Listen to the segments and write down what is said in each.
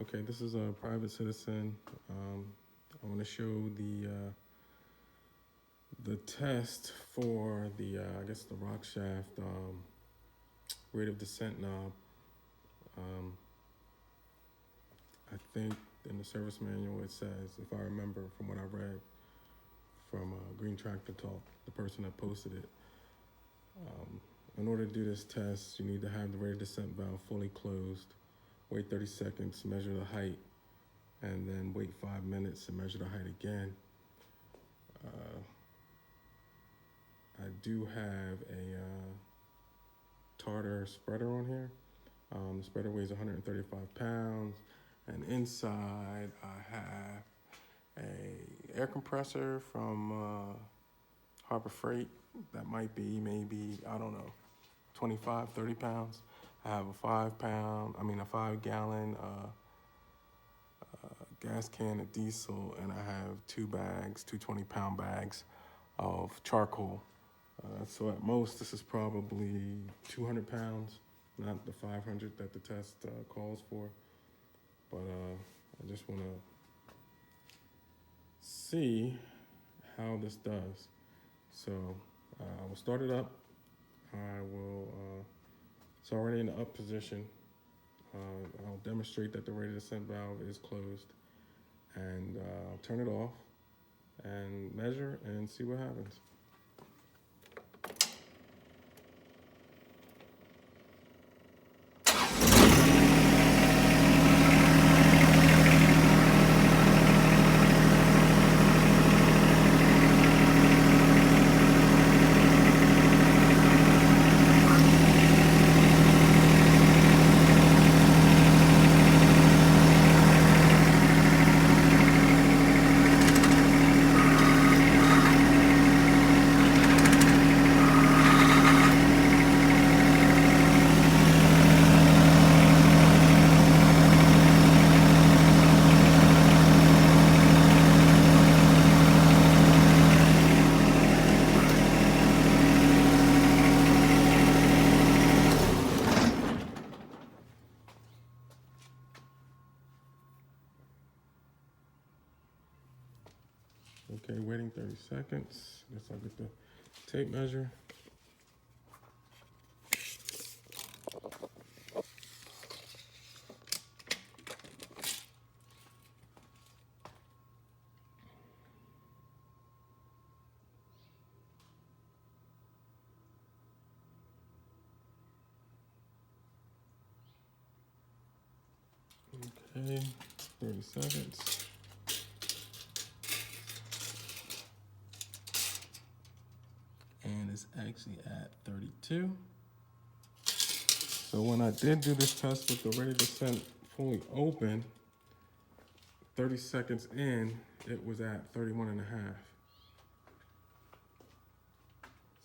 Okay, this is a PrivateCitizen. I want to show the test for the I guess the RockShaft rate of descent knob. I think in the service manual it says, if I remember from what I read from Green Tractor Talk, the person that posted it, in order to do this test, you need to have the rate of descent valve fully closed. Wait 30 seconds, measure the height, and then wait 5 minutes and measure the height again. I do have a Tartar spreader on here. The spreader weighs 135 pounds, and inside I have a air compressor from Harbor Freight that might be maybe, I don't know, 25, 30 pounds. I have a 5 gallon gas can of diesel, and I have 2 bags, 20-pound bags of charcoal. So at most, this is probably 200 pounds, not the 500 that the test calls for. But I just want to see how this does. So I will start it up. It's already in the up position. I'll demonstrate that the rate of descent valve is closed, and I'll turn it off and measure and see what happens. Okay, waiting 30 seconds. Guess I'll get the tape measure. Okay, 30 seconds. And it's actually at 32. So when I did do this test with the rate of descent fully open, 30 seconds in, it was at 31 and a half.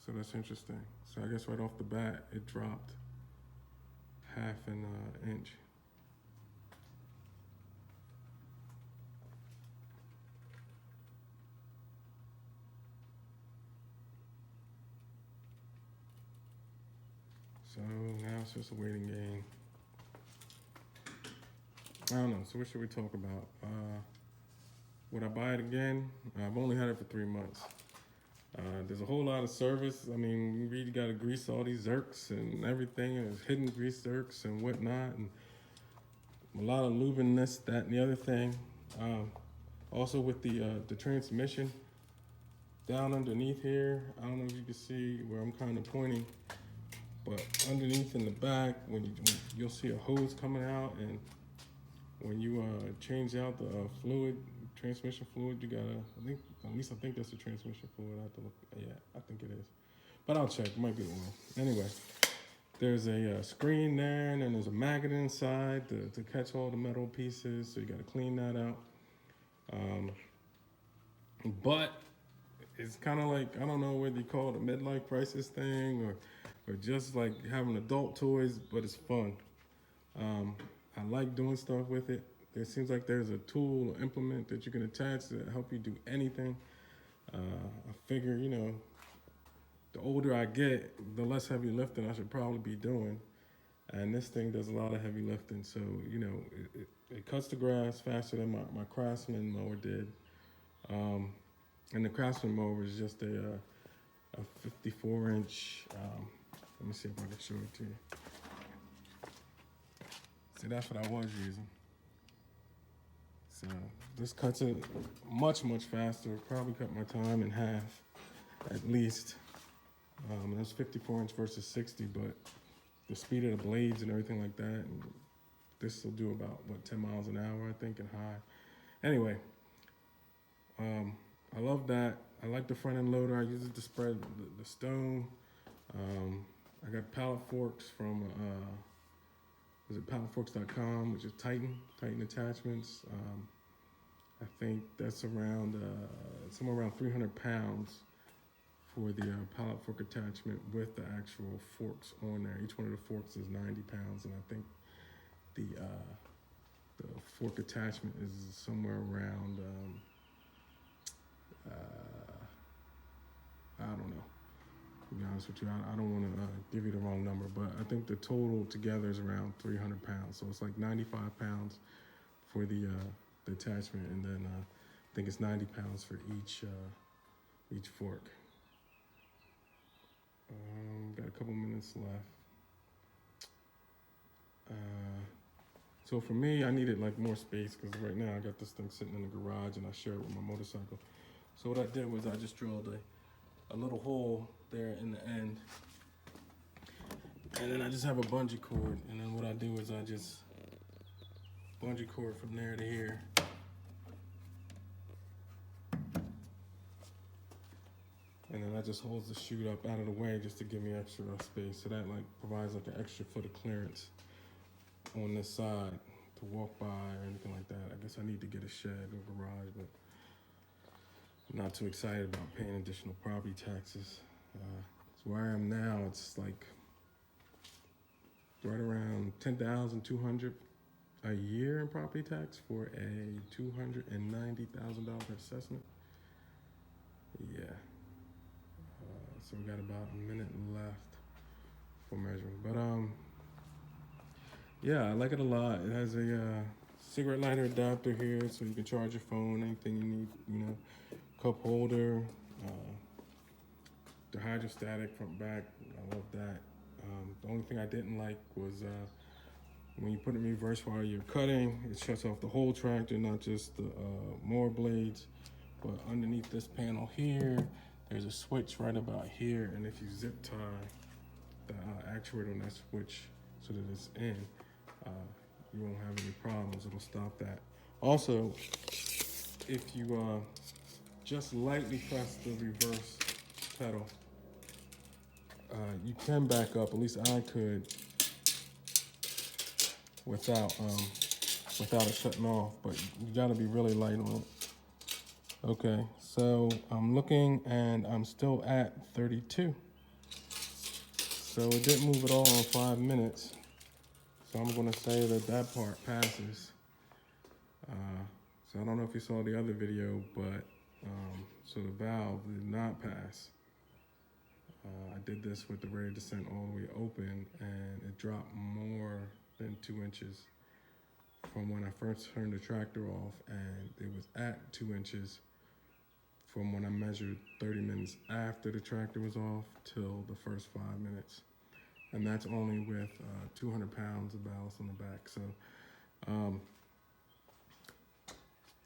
So that's interesting. So I guess right off the bat, it dropped half an inch. So now it's just a waiting game. I don't know, so what should we talk about? Would I buy it again? I've only had it for 3 months. There's a whole lot of service. I mean, you really gotta grease all these zerks and everything, and there's hidden grease zerks and whatnot, and a lot of lubing this, that, and the other thing. Also with the transmission, down underneath here, I don't know if you can see where I'm kind of pointing, but underneath in the back, you'll see a hose coming out, and when you change out the fluid, transmission fluid, you gotta, I think that's the transmission fluid. I have to look, yeah, I think it is. But I'll check, it might be the oil. Anyway, there's a screen there, and then there's a magnet inside to catch all the metal pieces, so you gotta clean that out. But it's kind of like, I don't know whether you call it a midlife crisis thing or just like having adult toys, but it's fun. I like doing stuff with it. It seems like there's a tool or implement that you can attach to help you do anything. I figure, you know, the older I get, the less heavy lifting I should probably be doing. And this thing does a lot of heavy lifting. So, you know, it cuts the grass faster than my Craftsman mower did. And the Craftsman mower is just a 54-inch. Let me see if I can show it to you. See, that's what I was using. So this cuts it much faster. Probably cut my time in half, at least. That's 54-inch versus 60, but the speed of the blades and everything like that, and this will do about, what, 10 miles an hour, I think, and high. Anyway, I love that. I like the front end loader. I use it to spread the stone. I got pallet forks from, is it palletforks.com, which is Titan attachments. I think that's around, somewhere around 300 pounds for the pallet fork attachment with the actual forks on there. Each one of the forks is 90 pounds, and I think the fork attachment is somewhere around, I don't know. To be honest with you, I don't want to give you the wrong number, but I think the total together is around 300 pounds. So it's like 95 pounds for the attachment, and then I think it's 90 pounds for each fork. Got a couple minutes left. So for me, I needed like more space because right now I got this thing sitting in the garage and I share it with my motorcycle. So what I did was I just drilled a little hole there in the end, and then I just have a bungee cord, and then what I do is I just bungee cord from there to here. And then that just holds the chute up out of the way just to give me extra space. So that like provides like an extra foot of clearance on this side to walk by or anything like that. I guess I need to get a shed or garage, but I'm not too excited about paying additional property taxes. So where I am now, it's like right around $10,200 a year in property tax for a $290,000 assessment. Yeah. So we got about a minute left for measuring. But yeah, I like it a lot. It has a cigarette lighter adapter here, so you can charge your phone, anything you need, you know, cup holder, the hydrostatic front back. I love that. The only thing I didn't like was when you put it in reverse while you're cutting, it shuts off the whole tractor, not just the mower blades. But underneath this panel here, there's a switch right about here, and if you zip tie the actuator on that switch so that it's in, you won't have any problems. It'll stop that. Also, if you just lightly press the reverse pedal, you can back up. At least I could without it shutting off. But you got to be really light on it. Okay, so I'm looking and I'm still at 32. So it didn't move at all in 5 minutes. So I'm gonna say that part passes. So I don't know if you saw the other video, but so the valve did not pass. I did this with the rate of descent all the way open, and it dropped more than 2 inches from when I first turned the tractor off, and it was at 2 inches from when I measured 30 minutes after the tractor was off till the first 5 minutes. And that's only with 200 pounds of ballast on the back. So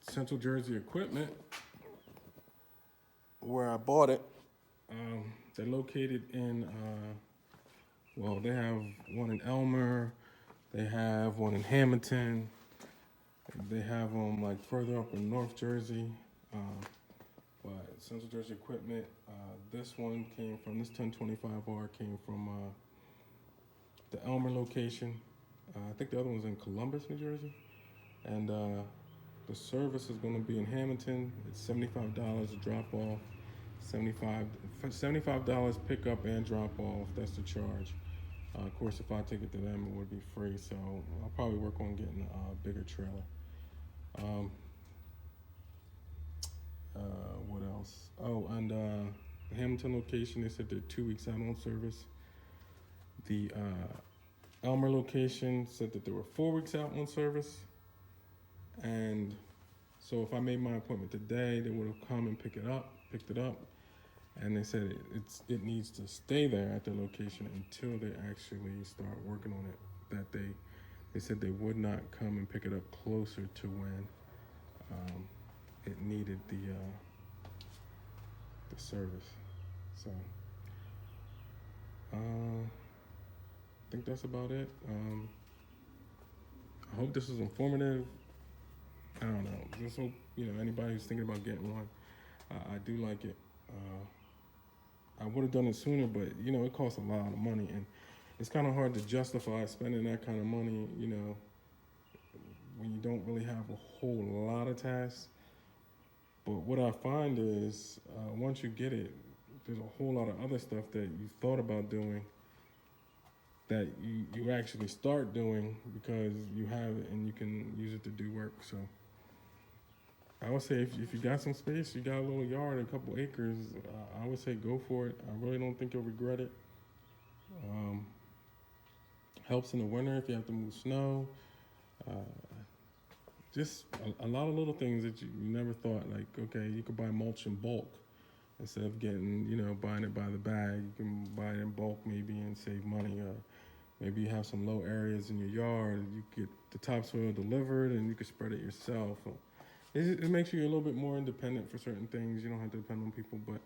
Central Jersey Equipment, where I bought it, they're located in, well, they have one in Elmer, they have one in Hamilton, they have them like further up in North Jersey. But Central Jersey Equipment, this one came from, this 1025R came from the Elmer location. I think the other one's in Columbus, New Jersey. And the service is gonna be in Hamilton. It's $75 a drop off, $75 pick up and drop off, that's the charge. Of course, if I take it to them, it would be free. So I'll probably work on getting a bigger trailer. What else? Oh, and the Hamilton location, they said they're 2 weeks out on service. The Elmer location said that they were 4 weeks out on service, and so if I made my appointment today, they would have come and picked it up, and they said it needs to stay there at their location until they actually start working on it. That they said they would not come and pick it up closer to when it needed the service. So I think that's about it. I hope this was informative. I don't know. Just hope anybody who's thinking about getting one. I do like it. I would have done it sooner, but it costs a lot of money, and it's kind of hard to justify spending that kind of money, when you don't really have a whole lot of tasks. But what I find is once you get it, there's a whole lot of other stuff that you thought about doing that you actually start doing because you have it and you can use it to do work. So I would say if you got some space, you got a little yard, a couple acres, I would say go for it. I really don't think you'll regret it. Helps in the winter if you have to move snow. Just a lot of little things that you never thought, like, okay, you could buy mulch in bulk instead of getting, buying it by the bag. You can buy it in bulk maybe and save money. Maybe you have some low areas in your yard, you get the topsoil delivered and you can spread it yourself. It makes you a little bit more independent for certain things. You don't have to depend on people, but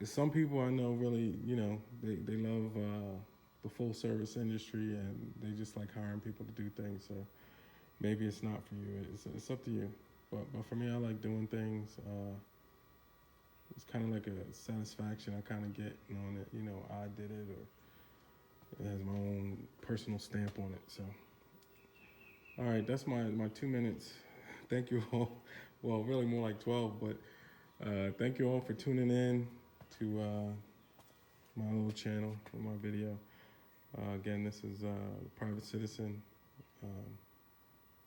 some people I know really, they love the full service industry and they just like hiring people to do things. So maybe it's not for you. It's up to you. But for me, I like doing things. It's kind of like a satisfaction I kind of get on it. I did it, or it has my own personal stamp on it. So, all right, that's my 2 minutes. Thank you all. Well, really more like 12, but thank you all for tuning in to my little channel, my video. Again, this is Private Citizen.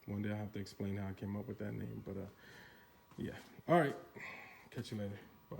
One day I have to explain how I came up with that name, but yeah. All right. Catch you later. Bye.